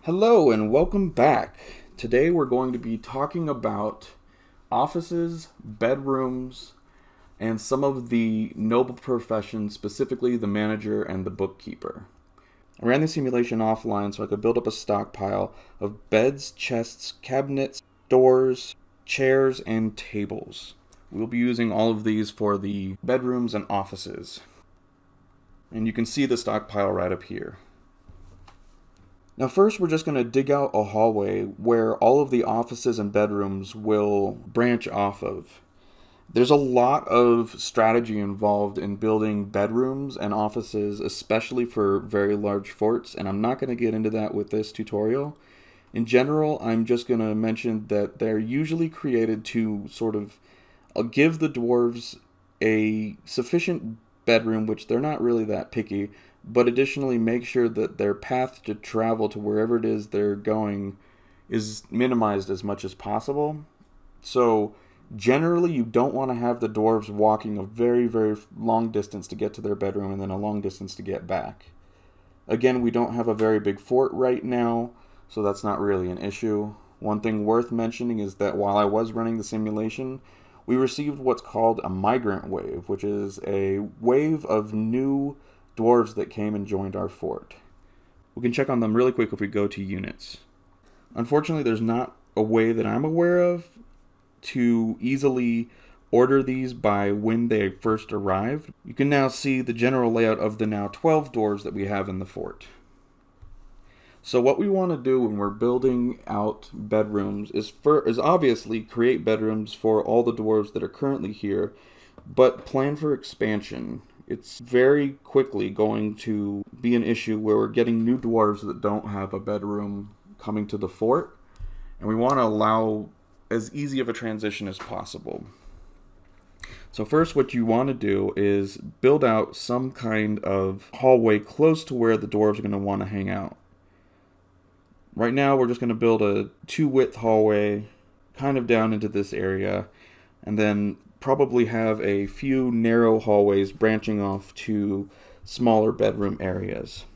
Hello and welcome back. Today we're going to be talking about offices, bedrooms, and some of the noble professions, specifically the manager and the bookkeeper. I ran the simulation offline so I could build up a stockpile of beds, chests, cabinets, doors, chairs, and tables. We'll be using all of these for the bedrooms and offices. And you can see the stockpile right up here. Now first we're just going to dig out a hallway where all of the offices and bedrooms will branch off of. There's a lot of strategy involved in building bedrooms and offices, especially for very large forts, and I'm not going to get into that with this tutorial. In general, I'm just going to mention that they're usually created to sort of give the dwarves a sufficient bedroom, which they're not really that picky, but additionally make sure that their path to travel to wherever it is they're going is minimized as much as possible. So generally you don't want to have the dwarves walking a very, very long distance to get to their bedroom and then a long distance to get back. Again, we don't have a very big fort right now, so that's not really an issue. One thing worth mentioning is that while I was running the simulation, we received what's called a Migrant Wave, which is a wave of new dwarves that came and joined our fort. We can check on them really quick if we go to units. Unfortunately, there's not a way that I'm aware of to easily order these by when they first arrived. You can now see the general layout of the now 12 dwarves that we have in the fort. So what we want to do when we're building out bedrooms is obviously create bedrooms for all the dwarves that are currently here, but plan for expansion. It's very quickly going to be an issue where we're getting new dwarves that don't have a bedroom coming to the fort, and we want to allow as easy of a transition as possible. So first what you want to do is build out some kind of hallway close to where the dwarves are going to want to hang out. Right now we're just going to build a 2-width hallway kind of down into this area, and then probably have a few narrow hallways branching off to smaller bedroom areas.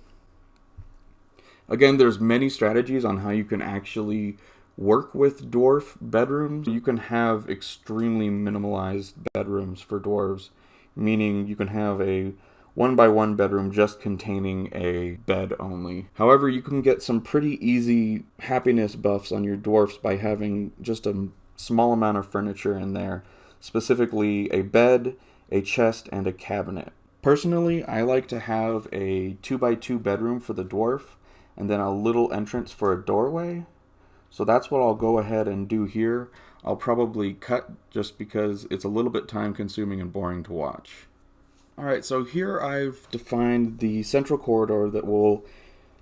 Again, there's many strategies on how you can actually work with dwarf bedrooms. You can have extremely minimalized bedrooms for dwarves, meaning you can have a 1x1 bedroom just containing a bed only. However, you can get some pretty easy happiness buffs on your dwarfs by having just a small amount of furniture in there. Specifically a bed, a chest, and a cabinet. Personally, I like to have a 2x2 bedroom for the dwarf and then a little entrance for a doorway. So that's what I'll go ahead and do here. I'll probably cut just because it's a little bit time consuming and boring to watch. Alright, so here I've defined the central corridor that will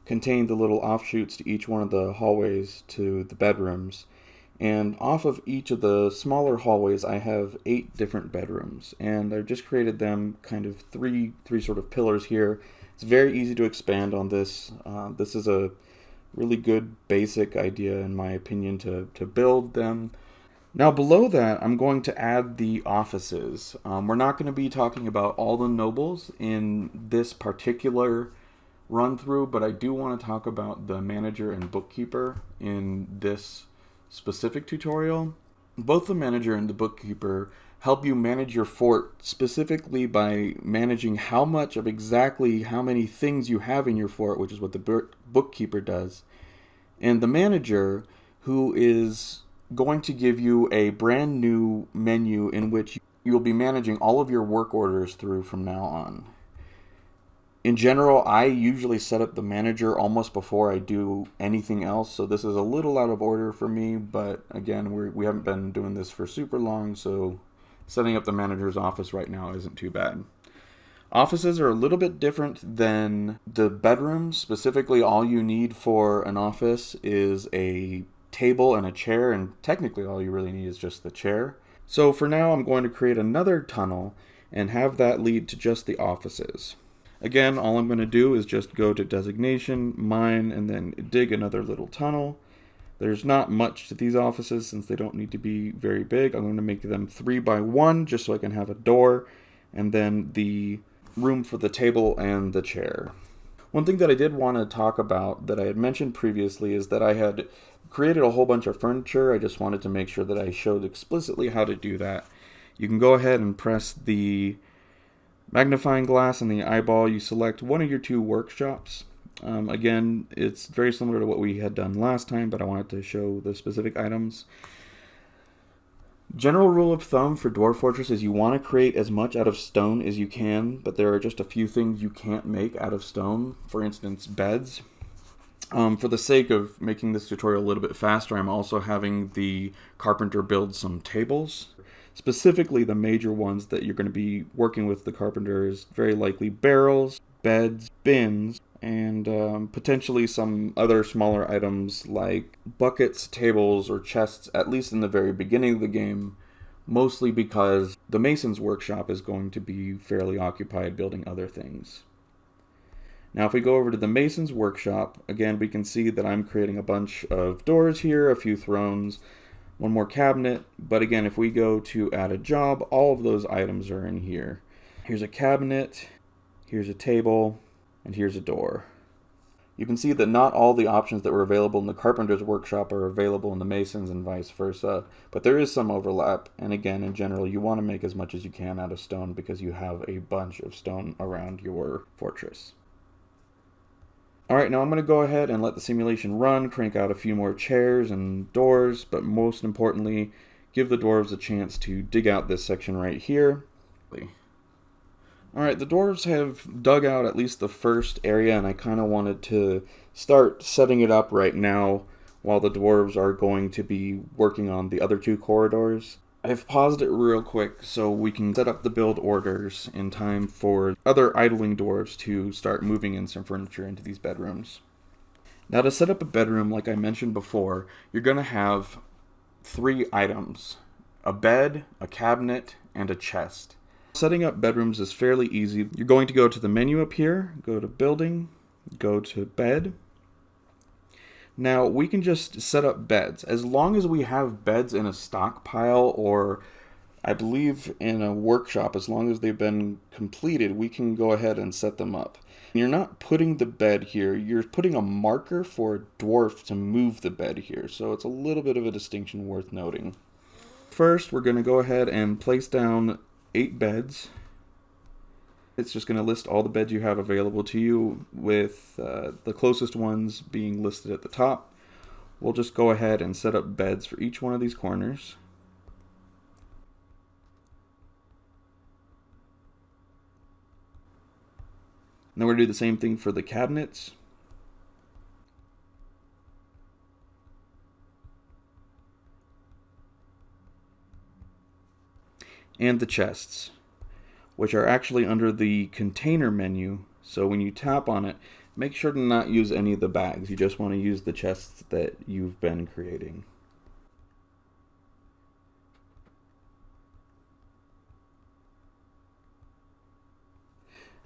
contain the little offshoots to each one of the hallways to the bedrooms. And off of each of the smaller hallways, I have 8 different bedrooms. And I've just created them kind of three sort of pillars here. It's very easy to expand on this. This is a really good basic idea, in my opinion, to build them. Now below that, I'm going to add the offices. We're not going to be talking about all the nobles in this particular run through, but I do want to talk about the manager and bookkeeper in this specific tutorial. Both the manager and the bookkeeper help you manage your fort specifically by managing how much of exactly how many things you have in your fort, which is what the bookkeeper does. And the manager, who is going to give you a brand new menu in which you'll be managing all of your work orders through from now on. In general, I usually set up the manager almost before I do anything else, so this is a little out of order for me, but again, we haven't been doing this for super long, so setting up the manager's office right now isn't too bad. Offices are a little bit different than the bedrooms. Specifically, all you need for an office is a table and a chair, and technically all you really need is just the chair. So for now, I'm going to create another tunnel and have that lead to just the offices. Again, all I'm going to do is just go to designation, mine, and then dig another little tunnel. There's not much to these offices since they don't need to be very big. I'm going to make them 3x1 just so I can have a door, and then the room for the table and the chair. One thing that I did want to talk about that I had mentioned previously is that I had created a whole bunch of furniture. I just wanted to make sure that I showed explicitly how to do that. You can go ahead and press the magnifying glass and the eyeball. You select one of your two workshops. Again, it's very similar to what we had done last time, but I wanted to show the specific items. General rule of thumb for Dwarf Fortress is you want to create as much out of stone as you can, but there are just a few things you can't make out of stone. For instance, beds. For the sake of making this tutorial a little bit faster, I'm also having the carpenter build some tables. Specifically, the major ones that you're going to be working with the carpenter is very likely barrels, beds, bins, and potentially some other smaller items like buckets, tables, or chests, at least in the very beginning of the game, mostly because the mason's workshop is going to be fairly occupied building other things. Now if we go over to the mason's workshop, again we can see that I'm creating a bunch of doors here, a few thrones, one more cabinet, but again if we go to add a job, all of those items are in here. Here's a cabinet, here's a table, and here's a door. You can see that not all the options that were available in the carpenter's workshop are available in the mason's and vice versa, but there is some overlap, and again, in general, you want to make as much as you can out of stone because you have a bunch of stone around your fortress. Alright, now I'm going to go ahead and let the simulation run, crank out a few more chairs and doors, but most importantly, give the dwarves a chance to dig out this section right here. Alright, the dwarves have dug out at least the first area, and I kind of wanted to start setting it up right now while the dwarves are going to be working on the other two corridors. I've paused it real quick so we can set up the build orders in time for other idling dwarves to start moving in some furniture into these bedrooms. Now to set up a bedroom, like I mentioned before, you're going to have 3 items: a bed, a cabinet, and a chest. Setting up bedrooms is fairly easy. You're going to go to the menu up here, go to building, go to bed. Now we can just set up beds. As long as we have beds in a stockpile, or I believe in a workshop, as long as they've been completed, we can go ahead and set them up. You're not putting the bed here, you're putting a marker for a dwarf to move the bed here, so it's a little bit of a distinction worth noting. First, we're going to go ahead and place down 8 beds. It's just going to list all the beds you have available to you, with the closest ones being listed at the top. We'll just go ahead and set up beds for each one of these corners. Now we're going to do the same thing for the cabinets. And the chests, which are actually under the container menu. So when you tap on it, make sure to not use any of the bags. You just want to use the chests that you've been creating.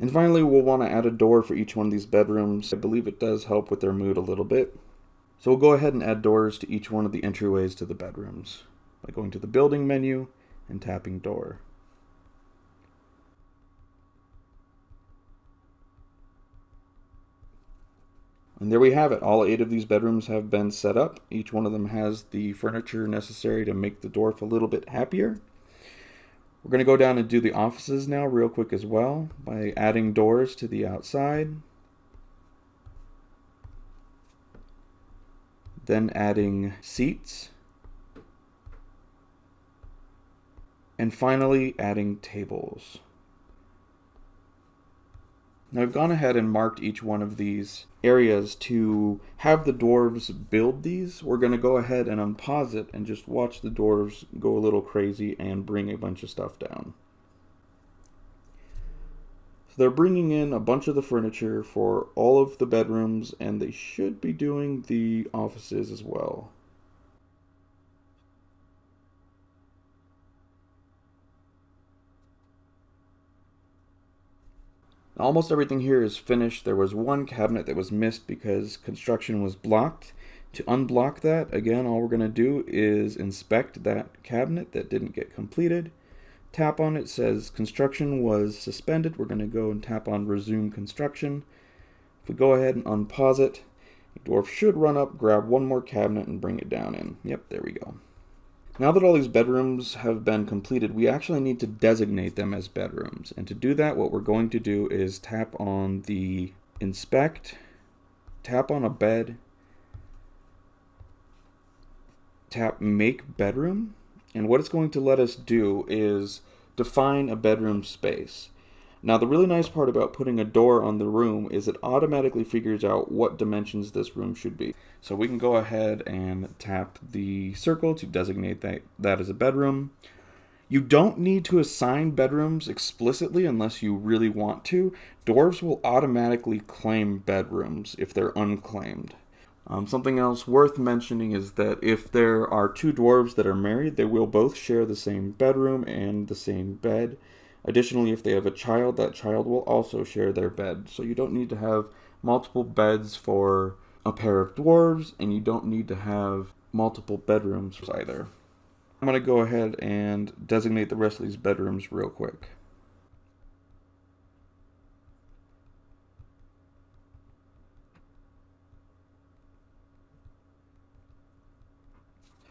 And finally, we'll want to add a door for each one of these bedrooms. I believe it does help with their mood a little bit. So we'll go ahead and add doors to each one of the entryways to the bedrooms by going to the building menu and tapping door. And there we have it. All 8 of these bedrooms have been set up. Each one of them has the furniture necessary to make the dwarf a little bit happier. We're going to go down and do the offices now real quick as well by adding doors to the outside. Then adding seats. And finally, adding tables. Now I've gone ahead and marked each one of these areas to have the dwarves build these. We're going to go ahead and unpause it and just watch the dwarves go a little crazy and bring a bunch of stuff down. So they're bringing in a bunch of the furniture for all of the bedrooms, and they should be doing the offices as well. Almost everything here is finished. There was one cabinet that was missed because construction was blocked. To unblock that, again, all we're going to do is inspect that cabinet that didn't get completed. Tap on it, says construction was suspended. We're going to go and tap on resume construction. If we go ahead and unpause it, the dwarf should run up, grab one more cabinet, and bring it down in. Yep, there we go. Now that all these bedrooms have been completed, we actually need to designate them as bedrooms. And to do that, what we're going to do is tap on the inspect, tap on a bed, tap make bedroom, and what it's going to let us do is define a bedroom space. Now the really nice part about putting a door on the room is it automatically figures out what dimensions this room should be. So we can go ahead and tap the circle to designate that as a bedroom. You don't need to assign bedrooms explicitly unless you really want to. Dwarves will automatically claim bedrooms if they're unclaimed. Something else worth mentioning is that if there are two dwarves that are married, they will both share the same bedroom and the same bed. Additionally, if they have a child, that child will also share their bed. So you don't need to have multiple beds for a pair of dwarves, and you don't need to have multiple bedrooms either. I'm going to go ahead and designate the rest of these bedrooms real quick.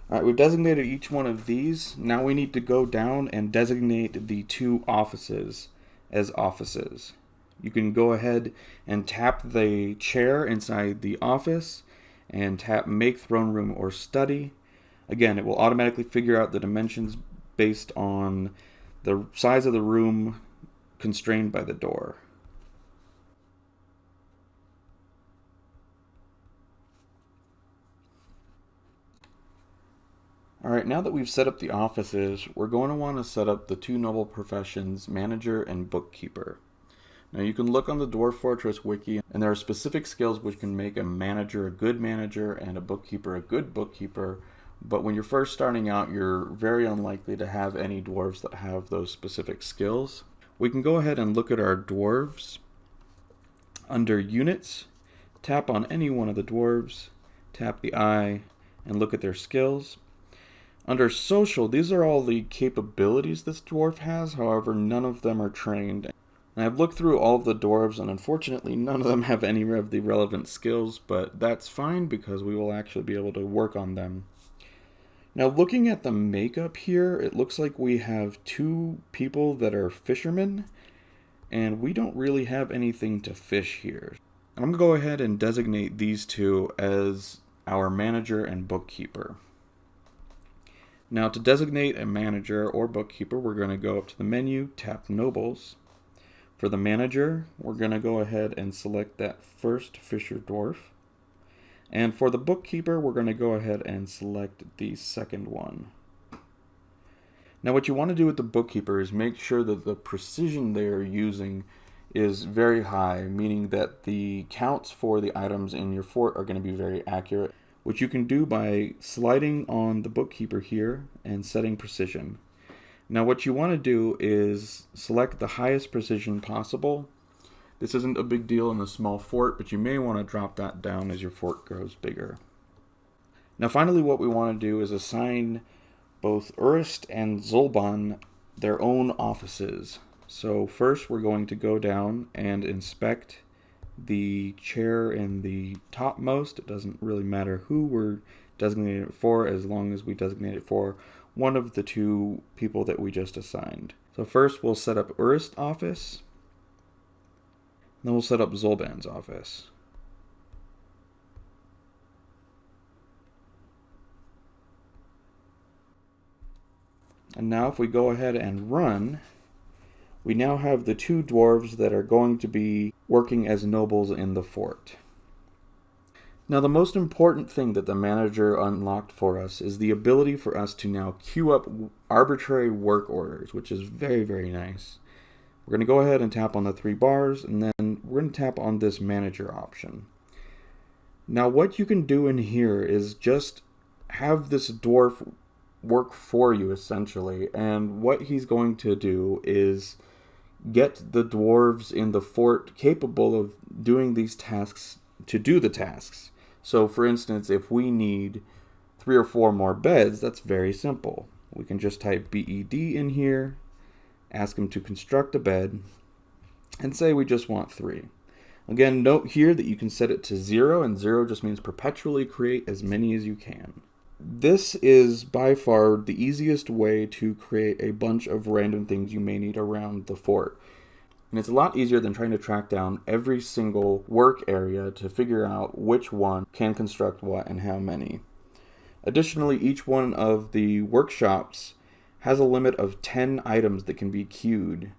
Alright, we've designated each one of these. Now we need to go down and designate the two offices as offices. You can go ahead and tap the chair inside the office and tap make throne room or study. Again, it will automatically figure out the dimensions based on the size of the room constrained by the door. Alright, now that we've set up the offices, we're going to want to set up the two noble professions, manager and bookkeeper. Now you can look on the Dwarf Fortress wiki, and there are specific skills which can make a manager a good manager and a bookkeeper a good bookkeeper, but when you're first starting out, you're very unlikely to have any dwarves that have those specific skills. We can go ahead and look at our dwarves. Under units, tap on any one of the dwarves, tap the eye, and look at their skills. Under social, these are all the capabilities this dwarf has, however, none of them are trained. And I've looked through all of the dwarves, and unfortunately none of them have any of the relevant skills, but that's fine because we will actually be able to work on them. Now looking at the makeup here, it looks like we have two people that are fishermen, and we don't really have anything to fish here. And I'm going to go ahead and designate these two as our manager and bookkeeper. Now to designate a manager or bookkeeper, we're going to go up to the menu, tap Nobles. For the manager, we're going to go ahead and select that first fisher dwarf. And for the bookkeeper, we're going to go ahead and select the second one. Now what you want to do with the bookkeeper is make sure that the precision they are using is very high, meaning that the counts for the items in your fort are going to be very accurate, which you can do by sliding on the bookkeeper here and setting precision. Now what you want to do is select the highest precision possible. This isn't a big deal in a small fort, but you may want to drop that down as your fort grows bigger. Now finally what we want to do is assign both Urist and Zolban their own offices. So first we're going to go down and inspect the chair in the topmost. It doesn't really matter who we're designating it for as long as we designate it for one of the two people that we just assigned. So first we'll set up Urist's office, then we'll set up Zolban's office. And now if we go ahead and run, we now have the two dwarves that are going to be working as nobles in the fort. Now the most important thing that the manager unlocked for us is the ability for us to now queue up arbitrary work orders, which is very, very nice. We're going to go ahead and tap on the three bars, and then we're going to tap on this manager option. Now what you can do in here is just have this dwarf work for you essentially, and what he's going to do is get the dwarves in the fort capable of doing these tasks to do the tasks. So for instance, if we need 3 or 4 more beds, that's very simple. We can just type BED in here, ask him to construct a bed, and say we just want 3. And Again, note here that you can set it to 0, and 0 just means perpetually create as many as you can. This is by far the easiest way to create a bunch of random things you may need around the fort. And it's a lot easier than trying to track down every single work area to figure out which one can construct what and how many. Additionally, each one of the workshops has a limit of 10 items that can be queued.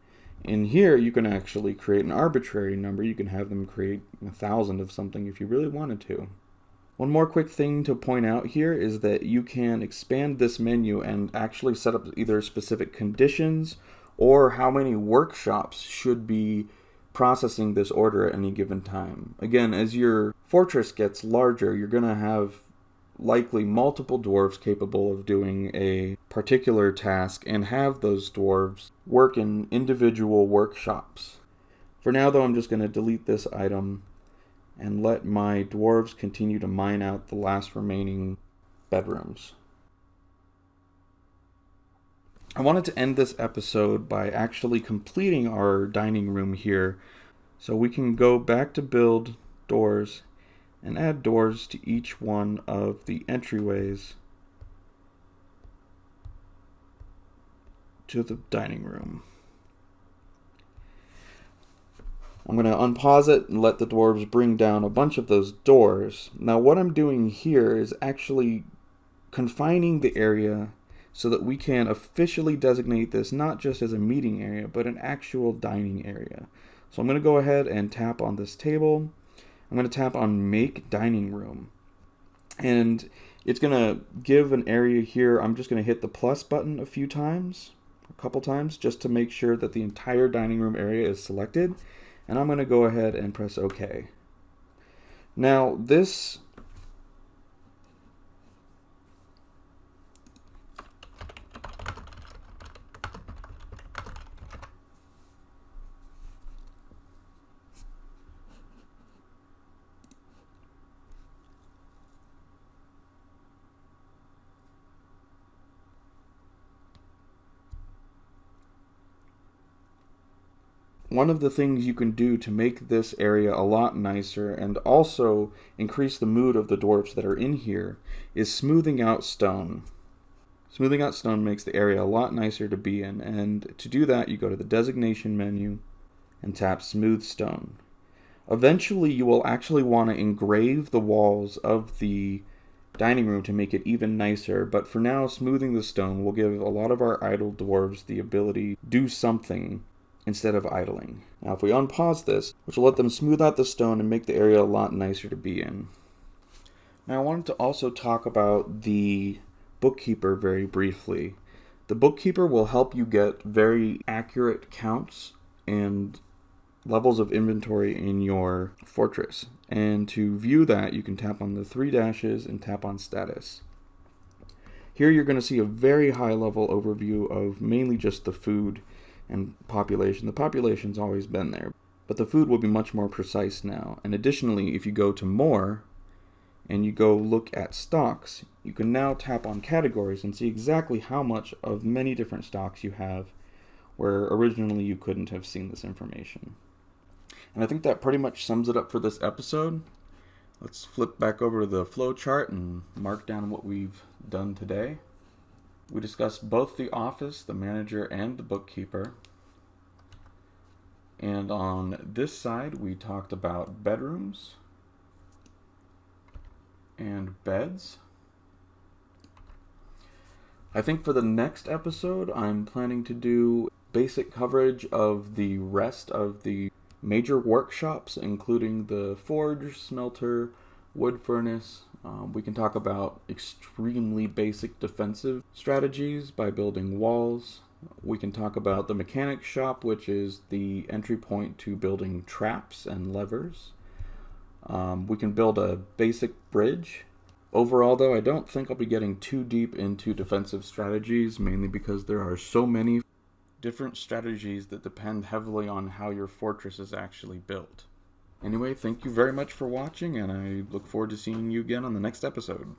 In here, you can actually create an arbitrary number. You can have them create 1,000 of something if you really wanted to. One more quick thing to point out here is that you can expand this menu and actually set up either specific conditions or how many workshops should be processing this order at any given time. Again, as your fortress gets larger, you're going to have likely multiple dwarves capable of doing a particular task and have those dwarves work in individual workshops. For now, though, I'm just going to delete this item and let my dwarves continue to mine out the last remaining bedrooms. I wanted to end this episode by actually completing our dining room here, so we can go back to build doors and add doors to each one of the entryways to the dining room. I'm going to unpause it and let the dwarves bring down a bunch of those doors. Now what I'm doing here is actually confining the area so that we can officially designate this not just as a meeting area, but an actual dining area. So I'm going to go ahead and tap on this table. I'm going to tap on Make Dining Room. And it's going to give an area here. I'm just going to hit the plus button a couple times, just to make sure that the entire dining room area is selected. And I'm going to go ahead and press OK. Now this one of the things you can do to make this area a lot nicer and also increase the mood of the dwarfs that are in here is smoothing out stone. Smoothing out stone makes the area a lot nicer to be in, and to do that you go to the designation menu and tap Smooth Stone. Eventually you will actually want to engrave the walls of the dining room to make it even nicer, but for now smoothing the stone will give a lot of our idle dwarves the ability to do something instead of idling. Now if we unpause this, which will let them smooth out the stone and make the area a lot nicer to be in. Now I wanted to also talk about the Bookkeeper very briefly. The Bookkeeper will help you get very accurate counts and levels of inventory in your fortress. And to view that, you can tap on the 3 dashes and tap on Status. Here you're going to see a very high level overview of mainly just the food and population. The population's always been there, but the food will be much more precise now. And additionally, if you go to More and you go look at stocks, you can now tap on categories and see exactly how much of many different stocks you have, where originally you couldn't have seen this information. And I think that pretty much sums it up for this episode. Let's flip back over to the flow chart and mark down what we've done today. We discussed both the office, the manager, and the bookkeeper. And on this side, we talked about bedrooms and beds. I think for the next episode, I'm planning to do basic coverage of the rest of the major workshops, including the forge, smelter, wood furnace. We can talk about extremely basic defensive strategies by building walls. We can talk about the mechanic shop, which is the entry point to building traps and levers. We can build a basic bridge. Overall, though, I don't think I'll be getting too deep into defensive strategies, mainly because there are so many different strategies that depend heavily on how your fortress is actually built. Anyway, thank you very much for watching, and I look forward to seeing you again on the next episode.